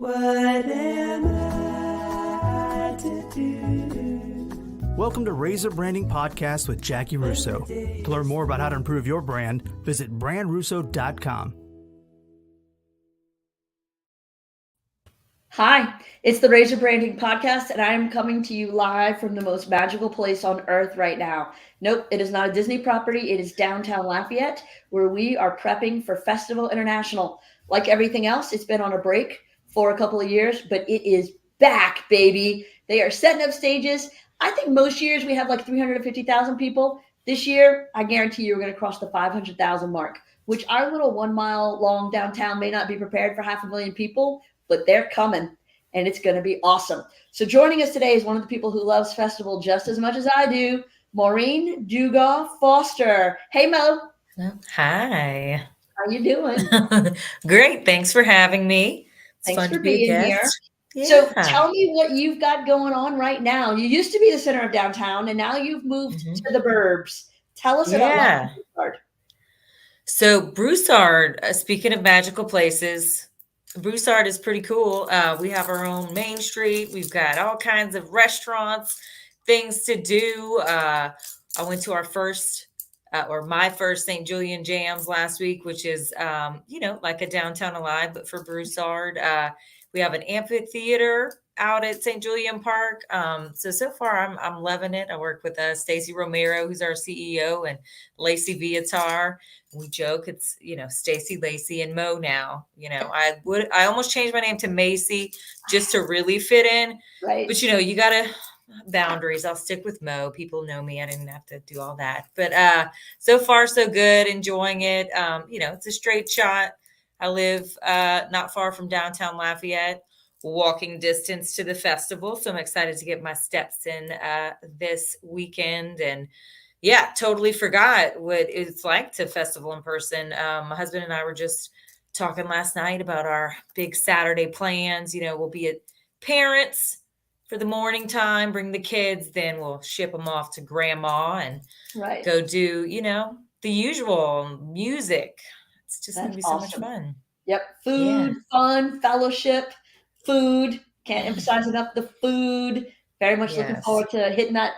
What am I to do? Welcome to RazorBranding Podcast with Jackie Russo. To learn more about how to improve your brand, visit brandrusso.com. Hi, it's the RazorBranding Podcast, and I am coming to you live from the most magical place on earth right now. Nope, it is not a Disney property. It is downtown Lafayette, where we are prepping for Festival International. Like everything else, it's been on a break for a couple of years, but it is back, baby. They are setting up stages. I think most years we have like 350,000 people. This year, I guarantee you we're going to cross the 500,000 mark, which our little 1 mile long downtown may not be prepared for 500,000 people, but they're coming and it's going to be awesome. So joining us today is one of the people who loves festival just as much as I do, Maureen Dugas Foster. Hey, Mo. Hi. How you doing? Great. Thanks for having me. It's Thanks fun for to be a being guest. here. So Yeah. tell me what you've got going on right now. You used to be the center of downtown and now you've moved to the burbs. Tell us about Broussard. So Broussard, speaking of magical places, Broussard is pretty cool. We have our own main street. We've got all kinds of restaurants, things to do. I went to our first or my first St. Julian Jams last week, which is, like a downtown alive, but for Broussard. We have an amphitheater out at St. Julian Park. So far I'm loving it. I work with Stacy Romero, who's our CEO, and Lacey Viatar. We joke it's, Stacy, Lacey, and Mo now. I almost changed my name to Macy just to really fit in. Right. But you gotta boundaries. I'll stick with Mo. People know me. I didn't have to do all that. But so far so good, enjoying it. It's a straight shot. I live not far from downtown Lafayette, walking distance to the festival. So I'm excited to get my steps in this weekend. And yeah, totally forgot what it's like to festival in person. My husband and I were just talking last night about our big Saturday plans. We'll be at parents for the morning time, bring the kids, then we'll ship them off to grandma and go do, the usual music. It's just going to be so much fun. Yep. Food, fun, fellowship, food. Can't emphasize enough the food. Very much looking forward to hitting that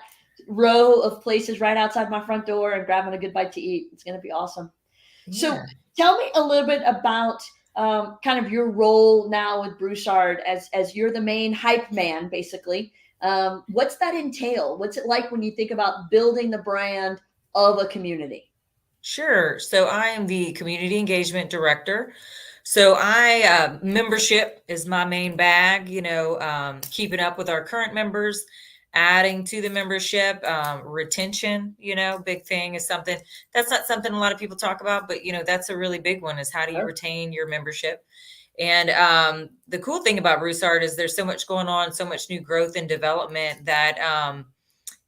row of places right outside my front door and grabbing a good bite to eat. It's going to be awesome. Yeah. So tell me a little bit about kind of your role now with Broussard as you're the main hype man, basically. What's that entail? What's it like when you think about building the brand of a community? Sure. So I am the community engagement director. So membership is my main bag, keeping up with our current members, adding to the membership, retention, big thing is something that's not something a lot of people talk about, but that's a really big one is how do you retain your membership? And the cool thing about Broussard is there's so much going on, so much new growth and development that,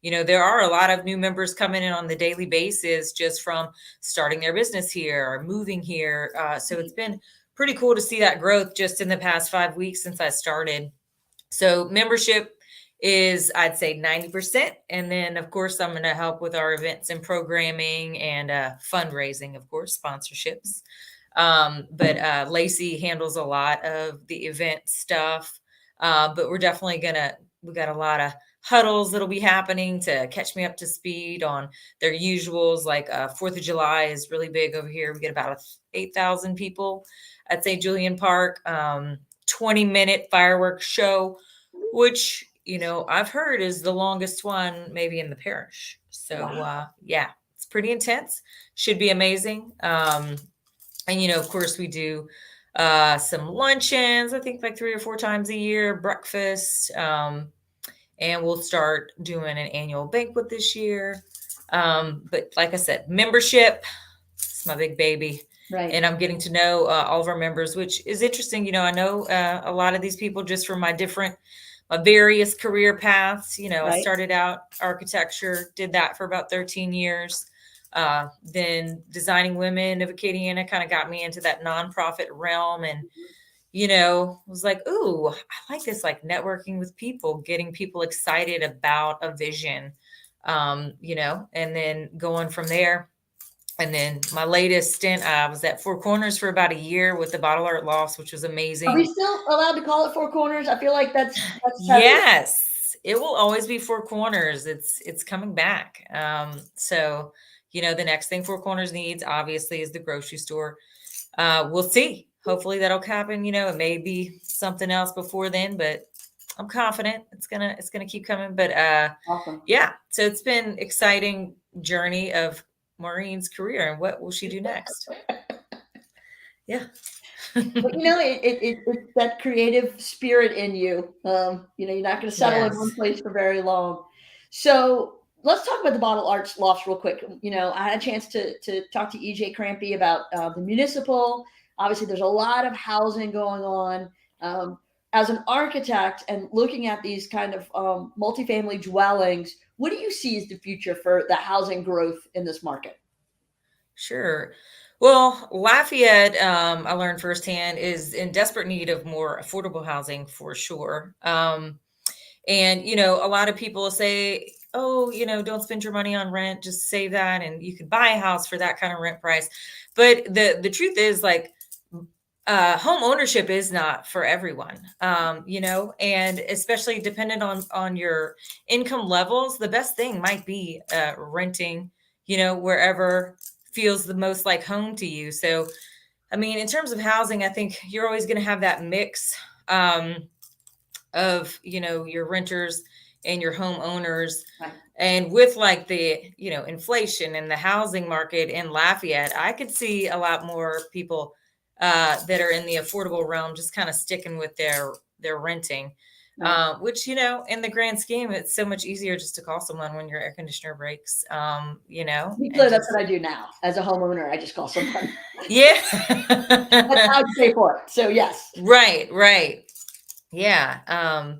there are a lot of new members coming in on the daily basis just from starting their business here or moving here. So it's been pretty cool to see that growth just in the past 5 weeks since I started. So membership is, I'd say 90%. And then of course, I'm going to help with our events and programming and fundraising, of course, sponsorships. But Lacey handles a lot of the event stuff. But we're definitely we got a lot of huddles that'll be happening to catch me up to speed on their usuals. Like 4th of July is really big over here. We get about 8,000 people at St. Julian Park, 20-minute fireworks show, which, I've heard is the longest one maybe in the parish. So it's pretty intense. Should be amazing. And, of course we do some luncheons, I think like 3 or 4 times a year, breakfast, and we'll start doing an annual banquet this year. But like I said, membership, it's my big baby. Right. And I'm getting to know all of our members, which is interesting. I know a lot of these people just from my various career paths. I started out architecture, did that for about 13 years. Then Designing Women of Acadiana kind of got me into that nonprofit realm and, was like, ooh, I like this, like networking with people, getting people excited about a vision, and then going from there. And then my latest stint, I was at Four Corners for about a year with the Bottle Art Lofts, which was Are we amazing. still allowed to call it Four Corners? I feel like that's taboo. Yes, it will always be Four Corners. It's coming back. So the next thing Four Corners needs, obviously, is the grocery store. We'll see. Hopefully that'll happen. It may be something else before then, but I'm confident it's gonna keep coming. But Awesome. yeah, so it's been exciting journey of Maureen's career, and what will she do next? Yeah. But it's that creative spirit in you. You're not going to settle in one Yes. place for very long. So let's talk about the Bottle Arts Lofts real quick. I had a chance to talk to EJ Crampy about the municipal. Obviously, there's a lot of housing going on. As an architect and looking at these kind of multifamily dwellings, what do you see as the future for the housing growth in this market? Sure. Well, Lafayette, I learned firsthand, is in desperate need of more affordable housing for sure. And a lot of people say, oh, don't spend your money on rent, just save that, and you could buy a house for that kind of rent price. But the truth is, like, home ownership is not for everyone, and especially dependent on your income levels. The best thing might be renting, wherever feels the most like home to you. So, I mean, in terms of housing, I think you're always going to have that mix of, your renters and your homeowners. Right. And with like the, inflation and the housing market in Lafayette, I could see a lot more people that are in the affordable realm just kind of sticking with their renting. Right. Which, in the grand scheme, it's so much easier just to call someone when your air conditioner breaks, Be and clear, that's just, what I do now. As a homeowner, I just call someone. yeah. That's how I pay for it. So yes. Right. Yeah.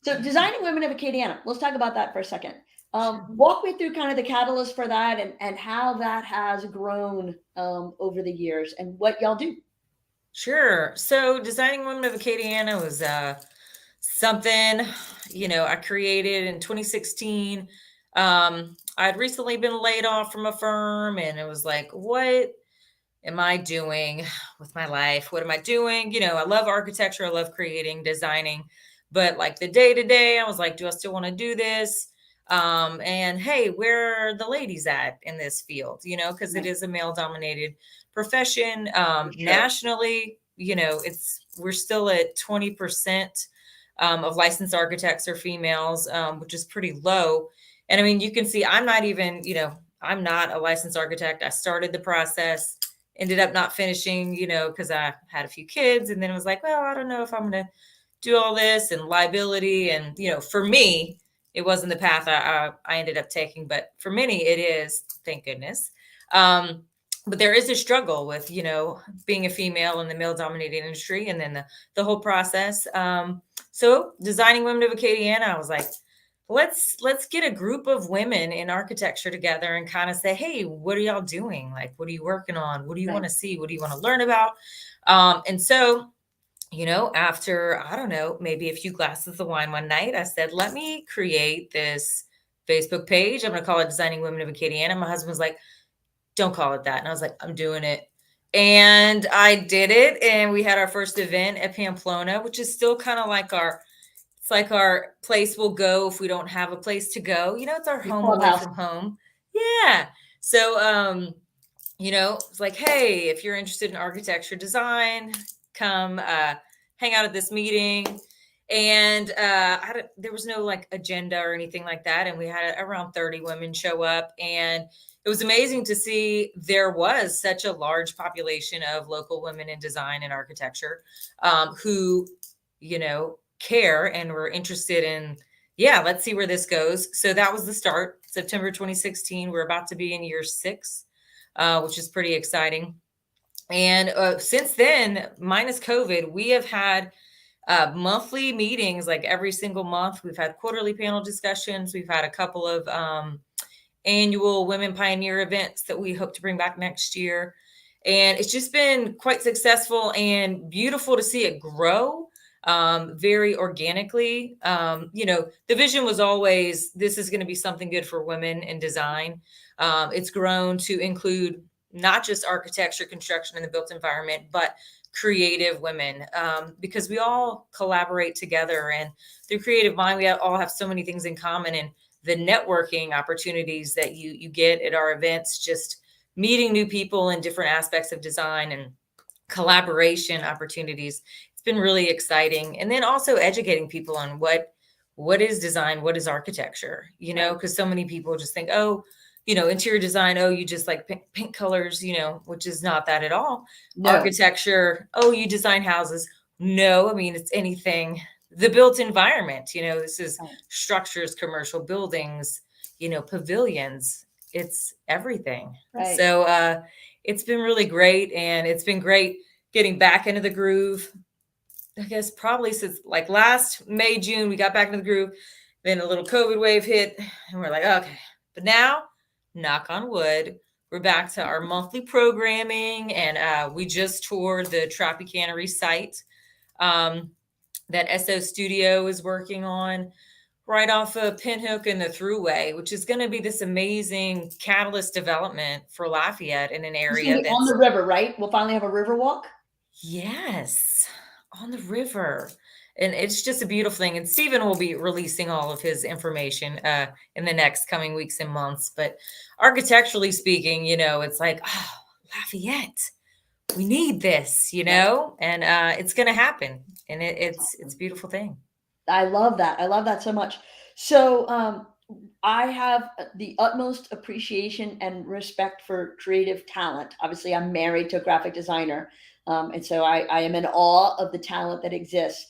So designing women of Acadiana, let's talk about that for a second. Walk me through kind of the catalyst for that and how that has grown over the years and what y'all do. Sure. So designing women of Acadiana was something, I created in 2016. I'd recently been laid off from a firm, and it was like, what am I doing with my life? What am I doing? I love architecture. I love creating, designing, but like the day to day, I was like, do I still want to do this? And hey, where are the ladies at in this field? Because it is a male dominated profession. Sure. Nationally, we're still at 20% of licensed architects are females, which is pretty low. And I mean, you can see I'm not even, I'm not a licensed architect. I started the process, ended up not finishing, because I had a few kids, and then it was like, well, I don't know if I'm going to do all this and liability. And, for me, it wasn't the path I ended up taking, but for many it is, thank goodness. But there is a struggle with, being a female in the male dominated industry, and then the whole process. So designing Women of Acadiana, I was like, let's get a group of women in architecture together and kind of say, hey, what are y'all doing? Like, what are you working on? What do you want to see? What do you want to learn about? And so, after, I don't know, maybe a few glasses of wine one night, I said, let me create this Facebook page. I'm going to call it Designing Women of Acadiana. My husband was like, don't call it that. And I was like, I'm doing it. And I did it. And we had our first event at Pamplona, which is still kind of like it's like our place we'll go if we don't have a place to go. It's our home away from home. Yeah. So, it's like, hey, if you're interested in architecture design, come hang out at this meeting. And there was no like agenda or anything like that. And we had around 30 women show up, and it was amazing to see there was such a large population of local women in design and architecture who, care and were interested in, let's see where this goes. So that was the start. September 2016. We're about to be in year 6, which is pretty exciting. And since then, minus COVID, we have had monthly meetings, like every single month. We've had quarterly panel discussions. We've had a couple of annual Women Pioneer events that we hope to bring back next year. And it's just been quite successful and beautiful to see it grow. very organically. The vision was always, this is going to be something good for women in design. It's grown to include not just architecture, construction, and the built environment, but creative women, because we all collaborate together, and through Creative Mind, we all have so many things in common, and the networking opportunities that you get at our events, just meeting new people in different aspects of design and collaboration opportunities. It's been really exciting. And then also educating people on what is design, what is architecture, because so many people just think, oh, interior design, oh, you just like pink colors, which is not that at all. No. Architecture, oh, you design houses. No, I mean, it's anything, the built environment, this is structures, commercial buildings, pavilions, it's everything. Right. So it's been really great. And it's been great getting back into the groove. I guess probably since like last May, June, we got back into the groove. Then a little COVID wave hit and we're like, okay, but now, knock on wood, we're back to our monthly programming. And we just toured the Tropicana site that SO Studio is working on right off of Pinhook and the Thruway, which is going to be this amazing catalyst development for Lafayette in an area that's on the river, right? We'll finally have a river walk. Yes, on the river. And it's just a beautiful thing. And Stephen will be releasing all of his information in the next coming weeks and months. But architecturally speaking, it's like, oh, Lafayette, we need this, and it's going to happen. And it's a beautiful thing. I love that. I love that so much. So I have the utmost appreciation and respect for creative talent. Obviously, I'm married to a graphic designer. And so I am in awe of the talent that exists.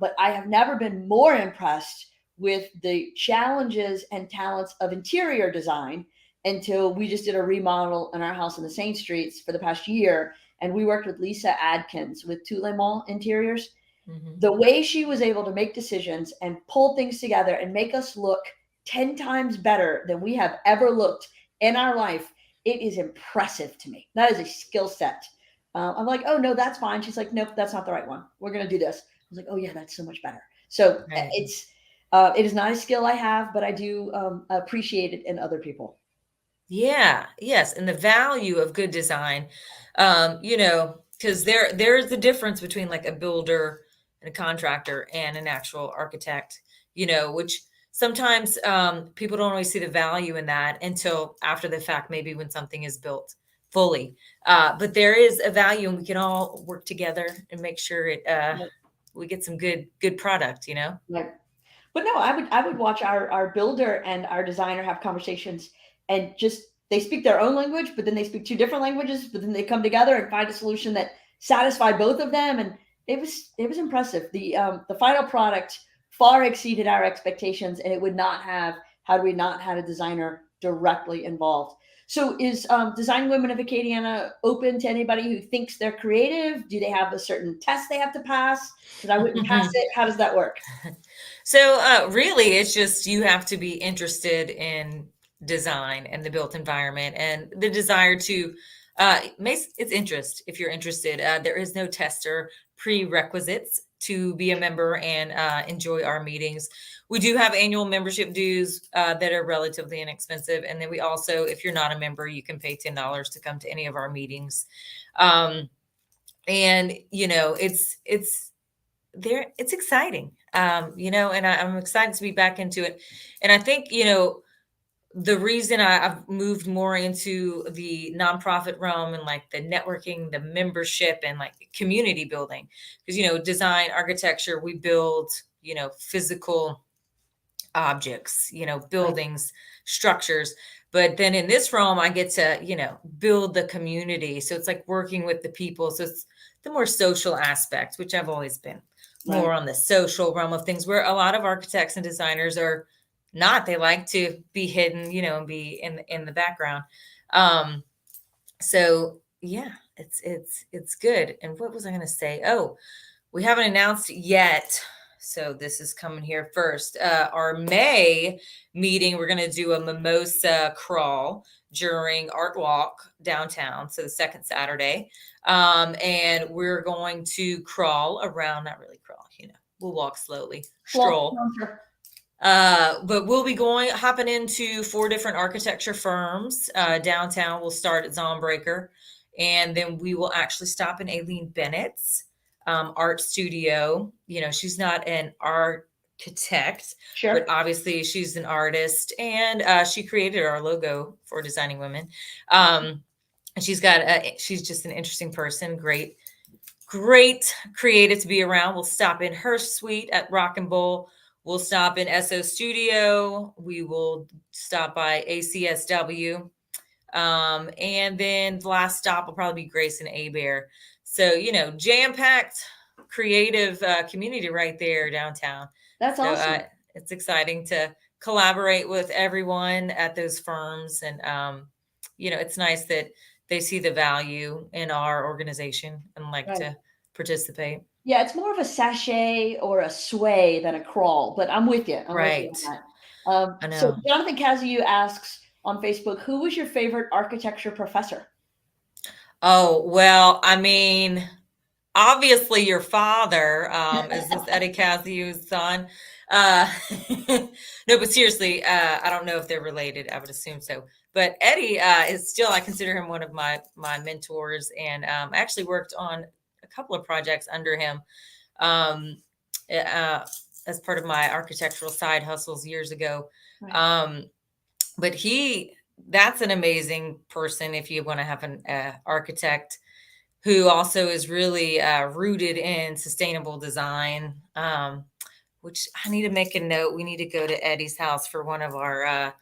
But I have never been more impressed with the challenges and talents of interior design until we just did a remodel in our house in the Saint Streets for the past year. And we worked with Lisa Adkins with Tule Mall Interiors. Mm-hmm. The way she was able to make decisions and pull things together and make us look 10 times better than we have ever looked in our life, it is impressive to me. That is a skill set. I'm like, oh, no, that's fine. She's like, nope, that's not the right one. We're going to do this. I was like, oh, yeah, that's so much better. So right. It is not a skill I have, but I do appreciate it in other people. Yeah. Yes. And the value of good design, because there's the difference between like a builder and a contractor and an actual architect, which sometimes people don't always see the value in that until after the fact, maybe when something is built fully. But there is a value, and we can all work together and make sure we get some good product, Right. But no, I would watch our builder and our designer have conversations, and just they speak their own language, but then they speak two different languages, but then they come together and find a solution that satisfied both of them. And it was impressive. The final product far exceeded our expectations, and it would not have had we not had a designer directly involved. So is Design Women of Acadiana open to anybody who thinks they're creative? Do they have a certain test they have to pass? Because I wouldn't pass it. How does that work? So really, it's just you have to be interested in design and the built environment and the desire to it's interest. If you're interested, there is no test or prerequisites to be a member and enjoy our meetings. We do have annual membership dues that are relatively inexpensive. And then we also, if you're not a member, you can pay $10 to come to any of our meetings. And, it's exciting, and I'm excited to be back into it. And I think, the reason I've moved more into the nonprofit realm and like the networking, the membership, and like community building, because, design, architecture, we build, physical objects, buildings, structures. But then in this realm, I get to, build the community. So it's like working with the people. So it's the more social aspect, which I've always been more on the social realm of things, where a lot of architects and designers are not. They like to be hidden, and be in the background. So yeah, it's good. And what was I going to say? Oh, we haven't announced yet. So this is coming here first. Our May meeting, we're going to do a mimosa crawl during Art Walk downtown. So the second Saturday. And we're going to crawl around, not really crawl, we'll walk slowly, Well, stroll. But we'll be hopping into 4 different architecture firms. Downtown, we'll start at Zonebreaker, and then we will actually stop in Aileen Bennett's art studio. You know, she's not an architect, sure. but obviously she's an artist, and she created our logo for Designing Women. And she's just an interesting person, great creative to be around. We'll stop in her suite at Rock and Bowl. We'll stop in SO Studio. We will stop by ACSW. And then the last stop will probably be Grace and A-Bear. So, you know, jam-packed creative community right there downtown. That's awesome. It's exciting to collaborate with everyone at those firms. And, you know, it's nice that they see the value in our organization and like to participate. Yeah, it's more of a sachet or a sway than a crawl, but I'm with you. I'm with you on that. I know. So Jonathan Cazayu asks on Facebook, who was your favorite architecture professor? Oh, well, I mean, obviously your father is this Eddie Cazayu's son. No, but seriously, I don't know if they're related. I would assume so. But Eddie is still, I consider him one of my mentors, and I actually worked on a couple of projects under him as part of my architectural side hustles years ago. Right. But that's an amazing person if you want to have an architect who also is really rooted in sustainable design, which I need to make a note. We need to go to Eddie's house for one of our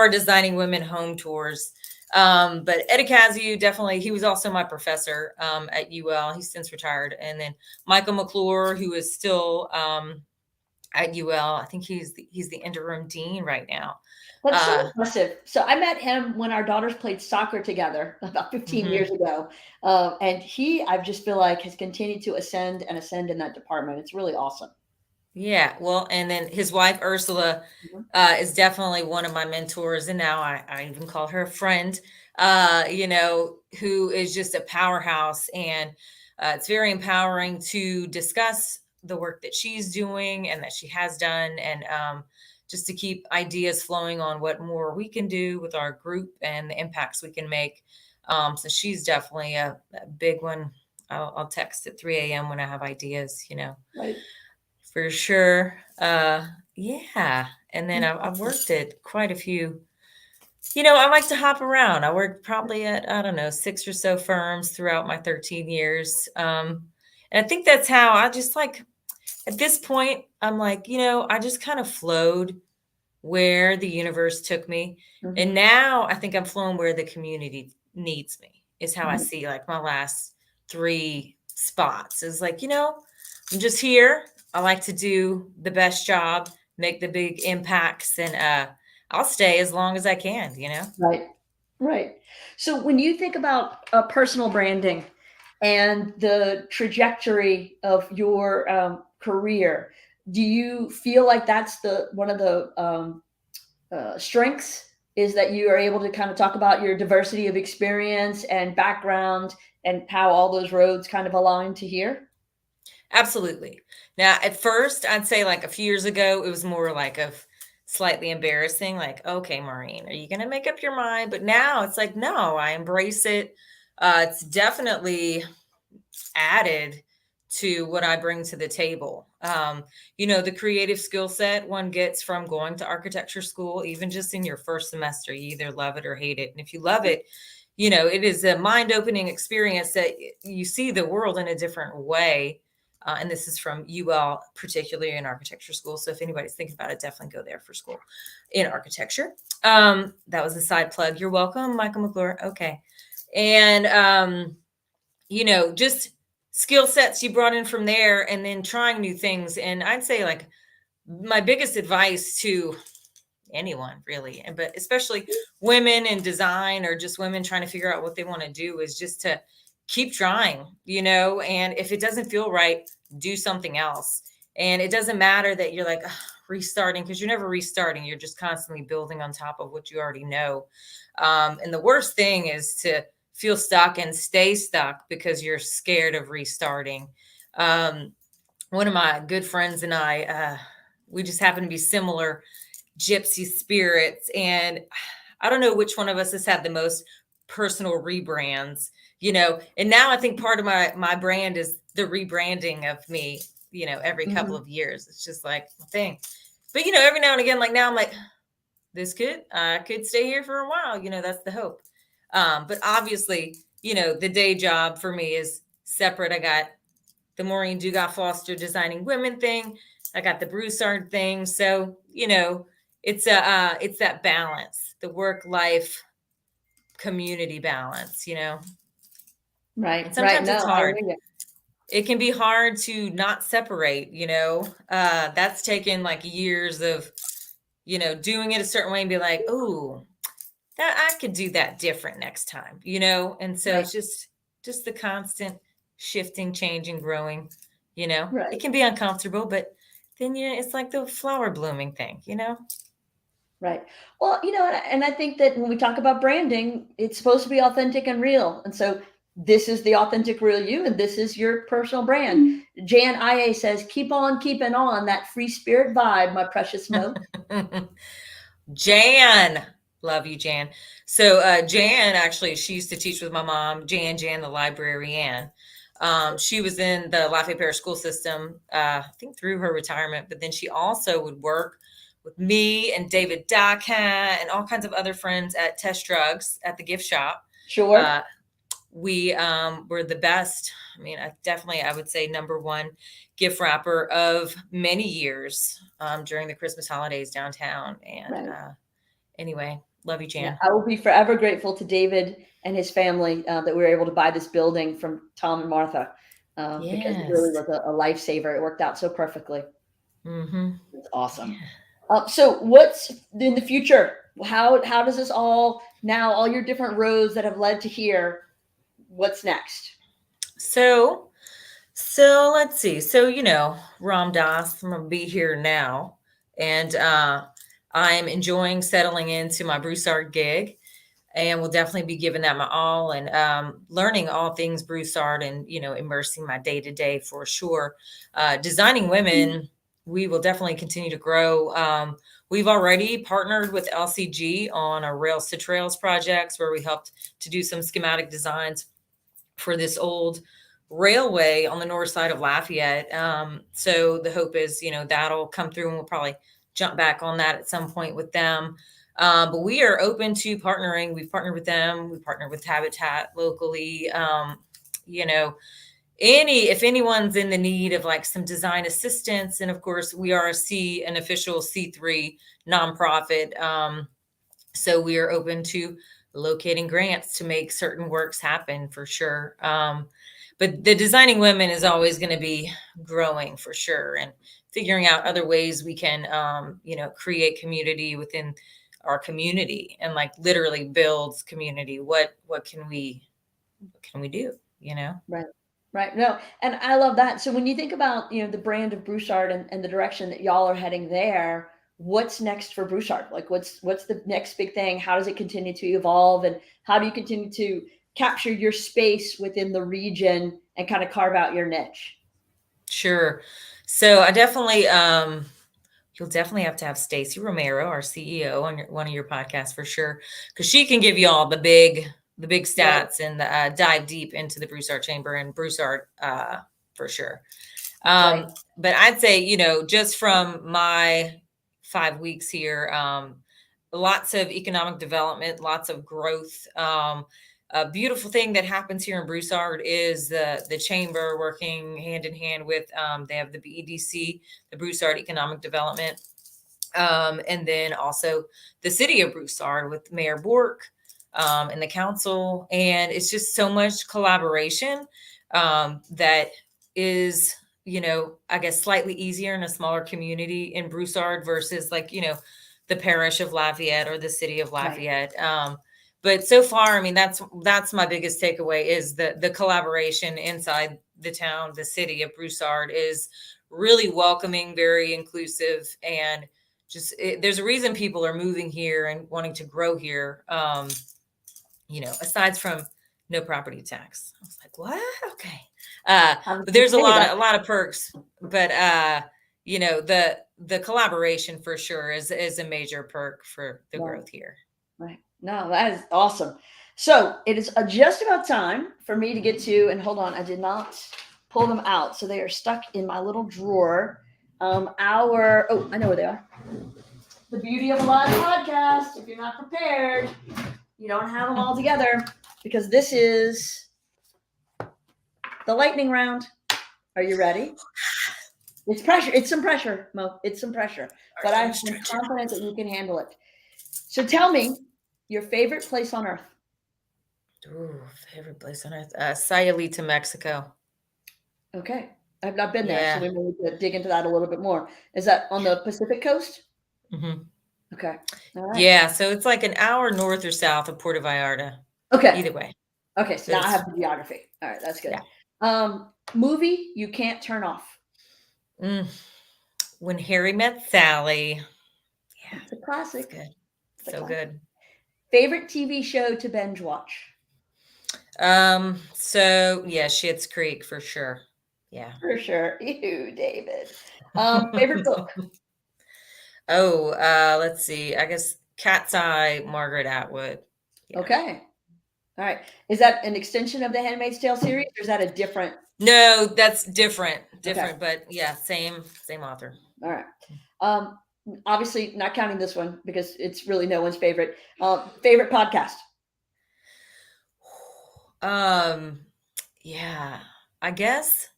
Designing Women home tours. But Eddie Cazayu, definitely, he was also my professor at UL. He's since retired. And then Michael McClure, who is still at UL. I think he's the interim dean right now. That's so impressive. So I met him when our daughters played soccer together about 15 years ago. And I just feel like has continued to ascend in that department. It's really awesome. Yeah. Well, and then his wife, Ursula, is definitely one of my mentors. And now I even call her a friend, you know, who is just a powerhouse. And it's very empowering to discuss the work that she's doing and that she has done. And just to keep ideas flowing on what more we can do with our group and the impacts we can make. So she's definitely a big one. I'll text at 3 a.m. when I have ideas, you know. Right. For sure. Yeah. And then I've worked at quite a few, you know, I like to hop around. I worked probably at, I don't know, 6 or so firms throughout my 13 years. And I think that's how I just like, at this point, I'm like, you know, I just kind of flowed where the universe took me. And now I think I'm flowing where the community needs me, is how I see like my last 3 spots. Is like, you know, I'm just here. I like to do the best job, make the big impacts, and I'll stay as long as I can, you know? Right. So when you think about personal branding and the trajectory of your career, do you feel like that's one of the strengths is that you are able to kind of talk about your diversity of experience and background and how all those roads kind of align to here? Absolutely. Now, at first, I'd say like a few years ago, it was more like slightly embarrassing. Like, okay, Maureen, are you going to make up your mind? But now it's like, no, I embrace it. It's definitely added to what I bring to the table. You know, the creative skill set one gets from going to architecture school, even just in your first semester, you either love it or hate it. And if you love it, you know, it is a mind-opening experience that you see the world in a different way. And this is from UL, particularly in architecture school. So if anybody's thinking about it, definitely go there for school in architecture. That was a side plug. You're welcome, Michael McClure. Okay. And, you know, just skill sets you brought in from there and then trying new things. And I'd say like my biggest advice to anyone really, but especially women in design or just women trying to figure out what they want to do is just to keep trying, you know, and if it doesn't feel right, do something else. And it doesn't matter that you're like restarting, because you're never restarting. You're just constantly building on top of what you already know. And the worst thing is to feel stuck and stay stuck because you're scared of restarting. one of my good friends and I, we just happen to be similar gypsy spirits. And I don't know which one of us has had the most personal rebrands, and now I think part of my brand is the rebranding of me, every couple of years. It's just like a thing. But, every now and again, like now I'm like, I could stay here for a while. That's the hope. But obviously, the day job for me is separate. I got the Maureen Dugas Foster designing women thing. I got the Broussard thing. So, it's that balance, the work life community balance, Right. and sometimes No, it's I hard. hear you. It can be hard to not separate, that's taken like years of, doing it a certain way and be like, oh, that I could do that different next time, And so Right. it's just the constant shifting, changing, growing, Right. it can be uncomfortable, but then, it's like the flower blooming thing, Right. Well, and I think that when we talk about branding, it's supposed to be authentic and real. And so this is the authentic, real you, and this is your personal brand. Jan IA says, keep on keeping on that free spirit vibe, my precious Mo. Jan, love you, Jan. So Jan, actually, she used to teach with my mom, Jan, the librarian. She was in the Lafayette Parish school system, I think through her retirement, but then she also would work with me and David Dockhat and all kinds of other friends at Test Drugs at the gift shop. Sure. We were the best. I mean, I would say number one gift wrapper of many years during the Christmas holidays downtown. And Right. anyway, love you, Jan. Yeah, I will be forever grateful to David and his family that we were able to buy this building from Tom and Martha because it really was a lifesaver. It worked out so perfectly. Mm-hmm. It's awesome. Yeah. So what's in the future? How does this all your different roads that have led to here? What's next? So let's see. So, Ram Dass, I'm going to be here now. And I'm enjoying settling into my Broussard gig. And we'll definitely be giving that my all and learning all things Broussard and, immersing my day-to-day for sure. Designing women, we will definitely continue to grow. We've already partnered with LCG on a Rails to Trails projects where we helped to do some schematic designs for this old railway on the north side of Lafayette. So the hope is, that'll come through and we'll probably jump back on that at some point with them. But we are open to partnering. We've partnered with them. We partnered with Habitat locally. If anyone's in the need of like some design assistance, and of course we are an official C3 nonprofit. So we are open to locating grants to make certain works happen for sure. But the designing women is always going to be growing for sure, and figuring out other ways we can, create community within our community and like literally builds community. What can we do? Right. No, and I love that. So when you think about, the brand of Broussard and the direction that y'all are heading there, what's next for Broussard? Like what's the next big thing? How does it continue to evolve? And how do you continue to capture your space within the region and kind of carve out your niche? Sure. So I definitely, you'll definitely have to have Stacy Romero, our CEO, on one of your podcasts for sure, because she can give you all the big stats and dive deep into the Broussard Chamber and Broussard for sure. But I'd say, just from my 5 weeks here, lots of economic development, lots of growth. A beautiful thing that happens here in Broussard is the chamber working hand in hand with, they have the BEDC, the Broussard Economic Development, and then also the city of Broussard with Mayor Bork and the council. And it's just so much collaboration that is, I guess slightly easier in a smaller community in Broussard versus like, the parish of Lafayette or the city of Lafayette. Right. But so far, I mean, that's my biggest takeaway is the collaboration inside the town. The city of Broussard is really welcoming, very inclusive, and just there's a reason people are moving here and wanting to grow here. Aside from no property tax. I was like, what? Okay. But there's a lot of perks, but the collaboration for sure is a major perk for the growth here. Right. No, that is awesome. So it is just about time for me to get to, and hold on, I did not pull them out. So they are stuck in my little drawer. I know where they are. The beauty of a live podcast, if you're not prepared, you don't have them all together, because this is the lightning round. Are you ready? It's pressure. It's some pressure, Mo. It's some pressure. But I'm confident that you can handle it. So tell me your favorite place on earth. Ooh, favorite place on earth. Sayulita, Mexico. Okay. I've not been there, so we need to dig into that a little bit more. Is that on the Pacific coast? Mm-hmm. Okay. All right. Yeah, so it's like an hour north or south of Puerto Vallarta. Okay. Either way. Okay, so now I have the geography. All right, that's good. Yeah. Movie you can't turn off. When Harry Met Sally. Yeah, it's a classic. It's good. So good. Favorite TV show to binge watch? So yeah, Schitt's Creek for sure. Yeah. For sure. Ew, David. Favorite book? Let's see. I guess Cat's Eye, Margaret Atwood. Yeah. Okay. All right. Is that an extension of the Handmaid's Tale series, or is that a different? No, that's different. But yeah, same author. All right. Obviously not counting this one because it's really no one's favorite. Favorite podcast? Yeah, I guess.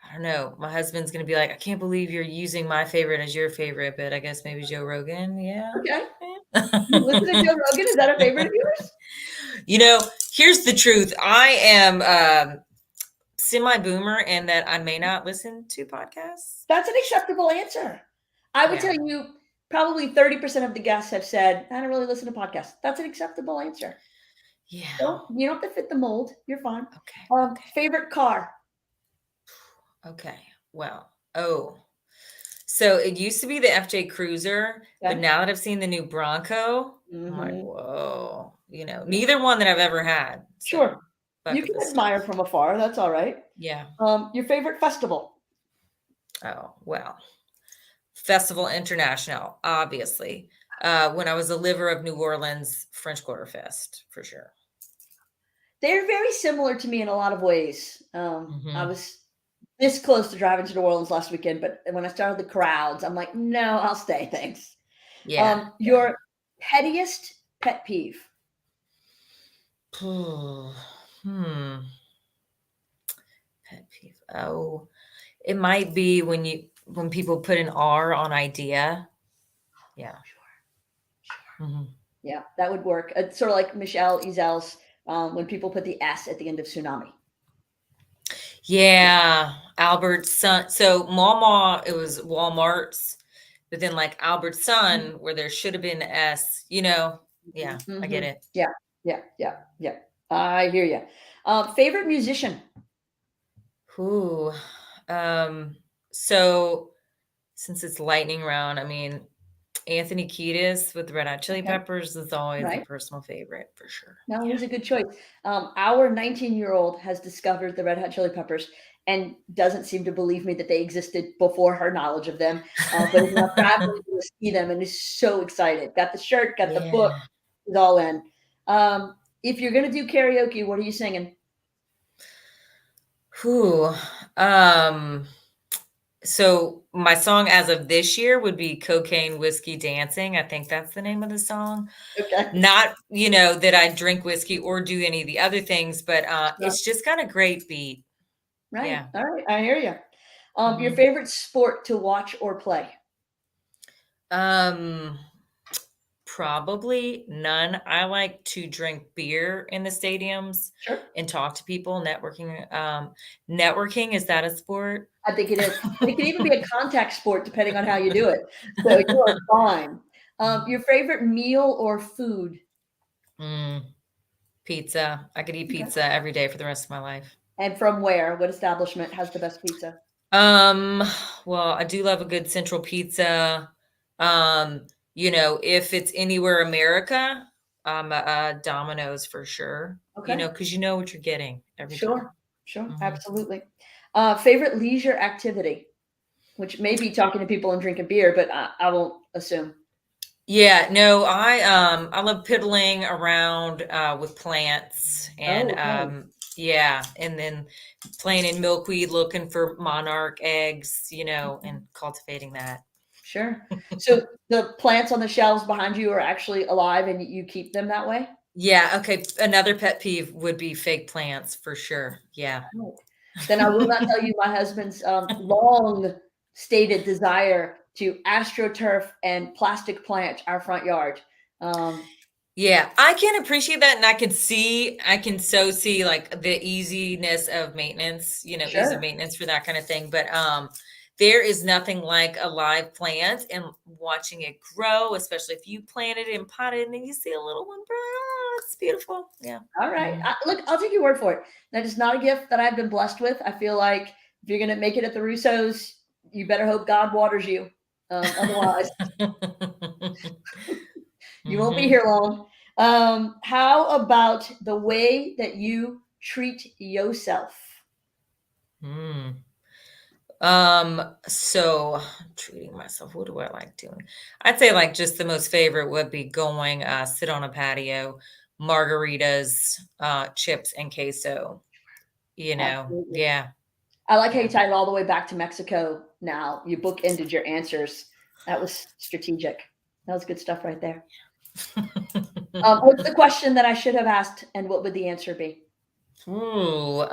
I don't know. My husband's going to be like, I can't believe you're using my favorite as your favorite, but I guess maybe Joe Rogan. Yeah. Okay. You listen to Joe Rogan? Is that a favorite of yours? Here's the truth. I am semi-boomer and that I may not listen to podcasts. That's an acceptable answer. I would tell you probably 30% of the guests have said, I don't really listen to podcasts. That's an acceptable answer. Yeah. So you don't have to fit the mold. You're fine. Okay. Favorite car? Okay. Well, so it used to be the FJ Cruiser, but now that I've seen the new Bronco, I'm like, whoa, neither one that I've ever had. So Sure. You can admire from afar. That's all right. Yeah. Your favorite festival? Oh, well, Festival International, obviously. When I was a liver of New Orleans, French Quarter Fest, for sure. They're very similar to me in a lot of ways. I was this close to driving to New Orleans last weekend, but when I started the crowds, I'm like, no, I'll stay. Thanks. Yeah. Your pettiest pet peeve? Pet peeve. Oh, it might be when people put an R on idea. Yeah. Sure. Mm-hmm. Yeah, that would work. It's sort of like Michelle Ezel's when people put the S at the end of tsunami. Yeah, Albert's son. So Mama, it was Walmart's, but then like Albert's son, where there should have been S. Yeah, I get it. Yeah. I hear you. Favorite musician? Ooh, so since it's lightning round, I mean, Anthony Kiedis with the Red Hot Chili Peppers is always a personal favorite for sure. No, he's a good choice. Our 19-year-old has discovered the Red Hot Chili Peppers and doesn't seem to believe me that they existed before her knowledge of them. But he's now traveling to see them and is so excited. Got the shirt, got the book, he's all in. If you're gonna do karaoke, what are you singing? So my song as of this year would be Cocaine Whiskey Dancing. I think that's the name of the song. Okay. Not, that I drink whiskey or do any of the other things, but it's just got a great beat. Right. Yeah. All right. I hear you. Your favorite sport to watch or play? Probably none. I like to drink beer in the stadiums and talk to people. Networking, is that a sport? I think it is. It can even be a contact sport depending on how you do it. So you are fine. Your favorite meal or food? Pizza. I could eat pizza every day for the rest of my life. And from where? What establishment has the best pizza? Well, I do love a good Central Pizza. If it's anywhere America, Domino's for sure. Okay. Because you know what you're getting every time. Sure. Mhm. Absolutely. Favorite leisure activity, which may be talking to people and drinking beer, but I won't assume. Yeah, no, I love piddling around with plants and Oh, okay. yeah, and then playing in milkweed, looking for monarch eggs, and cultivating that. Sure. So the plants on the shelves behind you are actually alive and you keep them that way? Yeah, okay. Another pet peeve would be fake plants for sure. Yeah. Right. Then I will not tell you my husband's long stated desire to astroturf and plastic plant our front yard. Um, Yeah, I can appreciate that, and I can so see like the easiness of maintenance, ease of sure. maintenance for that kind of thing. But there is nothing like a live plant and watching it grow, especially if you plant it and potted and then you see a little one grow. Oh, it's beautiful. Yeah. All right. Mhm. Look, I'll take your word for it. That is not a gift that I've been blessed with. I feel like if you're going to make it at the Russos, you better hope God waters you. Otherwise, you won't be Mhm. here long. How about the way that you treat yourself? Mm. So treating myself, what do I like doing? I'd say like just the most favorite would be going sit on a patio, margaritas, chips and queso, Absolutely. Yeah. I like how you Yeah. tied it all the way back to Mexico now. You bookended your answers. That was strategic. That was good stuff right there. What's the question that I should have asked, and what would the answer be? Ooh,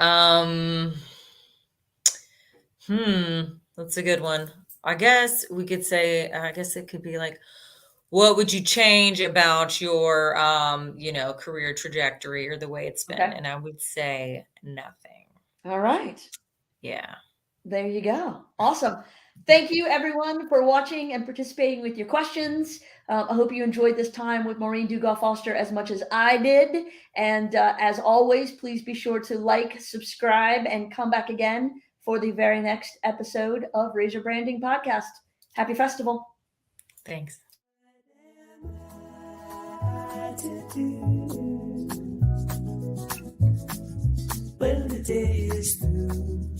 that's a good one. I guess it could be like, what would you change about your, career trajectory or the way it's been? Okay. And I would say nothing. All right. Yeah. There you go. Awesome. Thank you, everyone, for watching and participating with your questions. I hope you enjoyed this time with Maureen Dugas Foster as much as I did. And as always, please be sure to like, subscribe, and come back again for the very next episode of Razor Branding Podcast. Happy festival. Thanks. To do. Well, the day is through.